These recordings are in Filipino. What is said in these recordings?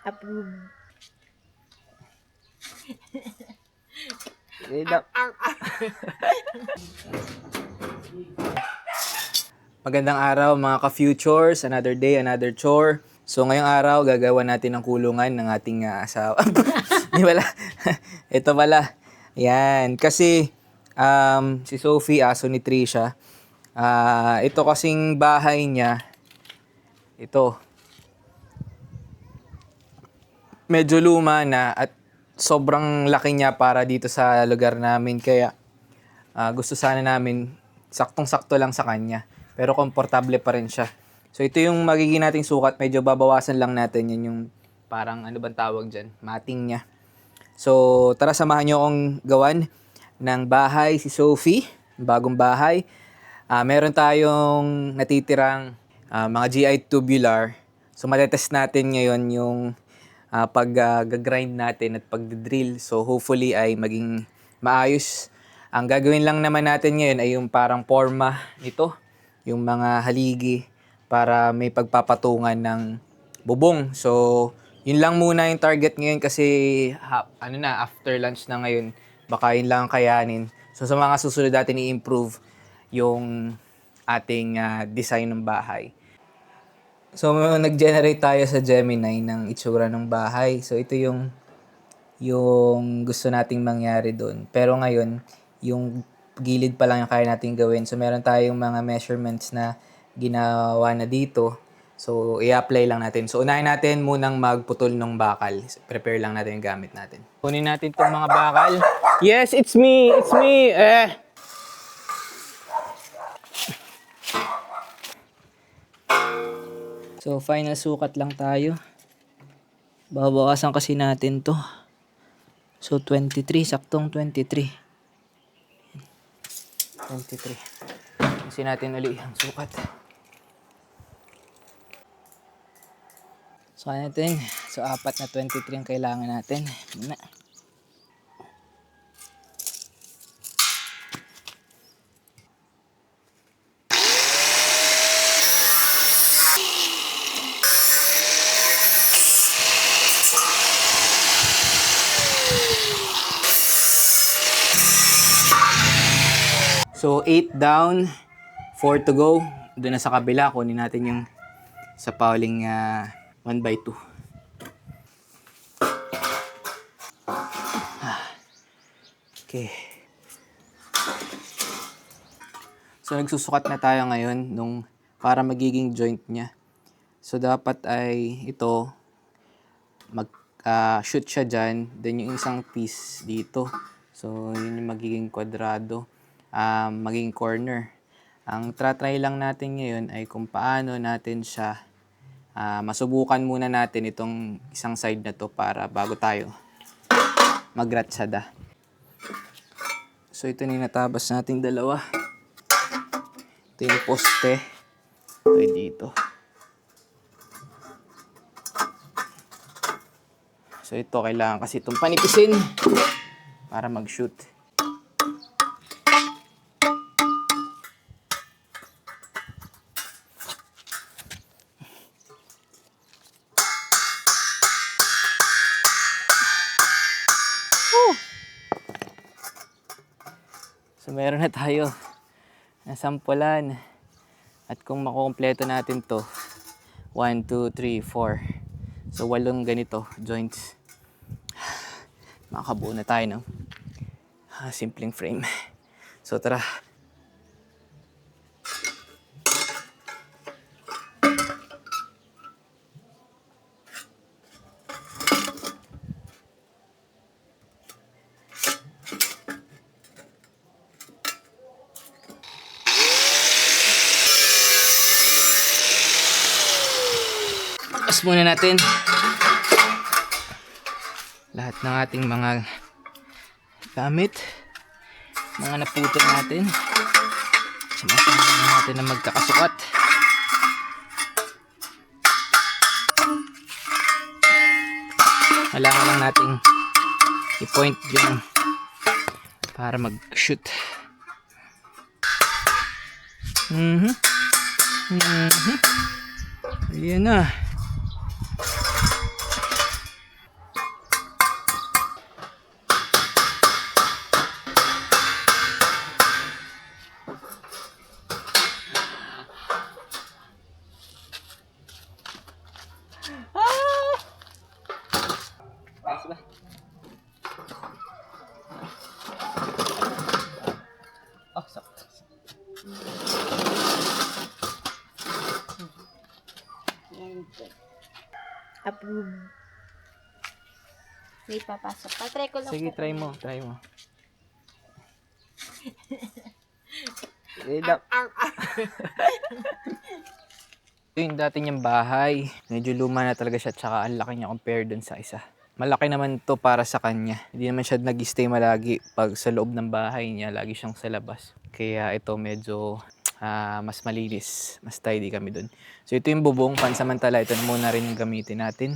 Approve. Magandang araw mga ka-futures, another day, another chore. So ngayong araw, gagawa natin ng kulungan ng ating asawa. Di wala. Ito pala. Yan. Kasi si Sophie, aso ni Trisha, ito kasing bahay niya, ito, medyo luma na at sobrang laki niya para dito sa lugar namin. Kaya gusto sana namin saktong-sakto lang sa kanya. Pero komportable pa rin siya. So ito yung magiging nating sukat. Medyo babawasan lang natin. Yan yung parang ano bang tawag dyan? Mating niya. So tara samahan nyo akong gawan ng bahay si Sophie. Bagong bahay. Meron tayong natitirang mga GI tubular. So matetest natin ngayon yung pag-grind natin at pag-drill. So hopefully ay maging maayos. Ang gagawin lang naman natin ngayon ay yung parang forma nito, yung mga haligi para may pagpapatungan ng bubong. So yun lang muna yung target ngayon kasi after lunch na ngayon, baka yun lang kayanin. So sa mga susunod natin i-improve yung ating design ng bahay. So nag-generate tayo sa Gemini ng itsura ng bahay. So ito yung gusto nating mangyari doon. Pero ngayon, yung gilid pa lang yung kaya nating gawin. So meron tayong mga measurements na ginawa na dito. So i-apply lang natin. So unahin natin munang magputol ng bakal. Prepare lang natin yung gamit natin. Kunin natin itong mga bakal. Yes, it's me! It's me! So final sukat lang tayo. Babawasan kasi natin to. So 23, saktong 23. 23. Kasi natin uli ang sukat. So natin. So 4 na 23 ang kailangan natin. Muna. So 8 down, 4 to go. Doon na sa kabila, kunin natin yung sa pauling 1/2. Okay. So nagsusukat na tayo ngayon nung para magiging joint niya. So dapat ay ito mag-shoot siya dyan. Then yung isang piece dito. So yun yung magiging kwadrado. Maging corner. Ang try lang natin ngayon ay kung paano natin siya masubukan muna natin itong isang side na to para bago tayo magratsada. So ito na yung natabas nating dalawa. Ito yung poste. Ito yung dito. So ito kailangan kasi itong panipisin para mag-shoot. So meron na tayo na sampulan. At kung makukumpleto natin to, 1, 2, 3, 4. So 8 ganito joints. Makakabuo na tayo ng simpleng frame. So tara. Tapos muna natin lahat ng ating mga gamit, mga naputol natin. Sumasama natin na magkakasukat. Kailangan lang nating i-point dyan para mag-shoot. Ayan na. Approve. Wait, papasok. Patry ko lang. Sige, po. try mo. Ito yung dati niyang bahay. Medyo luma na talaga siya, tsaka ang laki niya compare dun sa isa. Malaki naman to para sa kanya. Hindi naman siya nag-stay malagi pag sa loob ng bahay niya. Lagi siyang sa labas. Kaya ito medyo mas malinis. Mas tidy kami dun. So ito yung bubong. Pansamantala, ito na muna rin yung gamitin natin.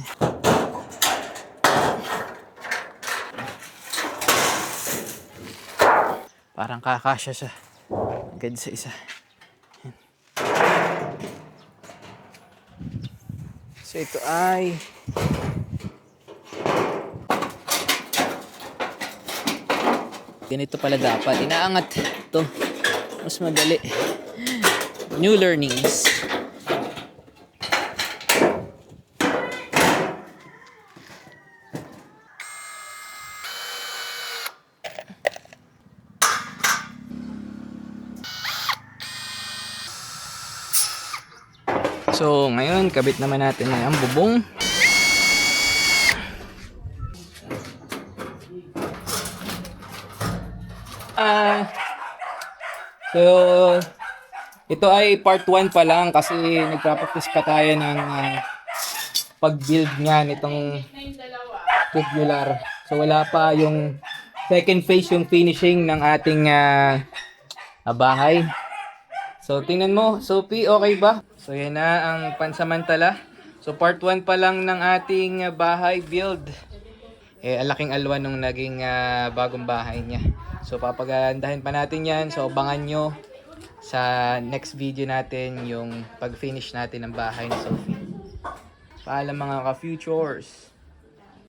Parang kakasya siya. Agad sa isa. Yan. So ito ay ganito pala dapat. Inaangat ito. Mas madali. New learnings. So, ngayon, kabit naman natin ang bubong. So, ito ay part 1 pa lang kasi nagpa-practice pa tayo ng pag-build nga nitong tubular. So, wala pa yung second phase, yung finishing ng ating bahay. So, tingnan mo, Sophie, okay ba? So, yan na ang pansamantala. So, part 1 pa lang ng ating bahay build. Ang laking alwan nung naging bagong bahay niya. So, papagandahin pa natin yan. So, abangan nyo sa next video natin yung pag-finish natin ng bahay ni Sophie. Paalam mga ka-futures!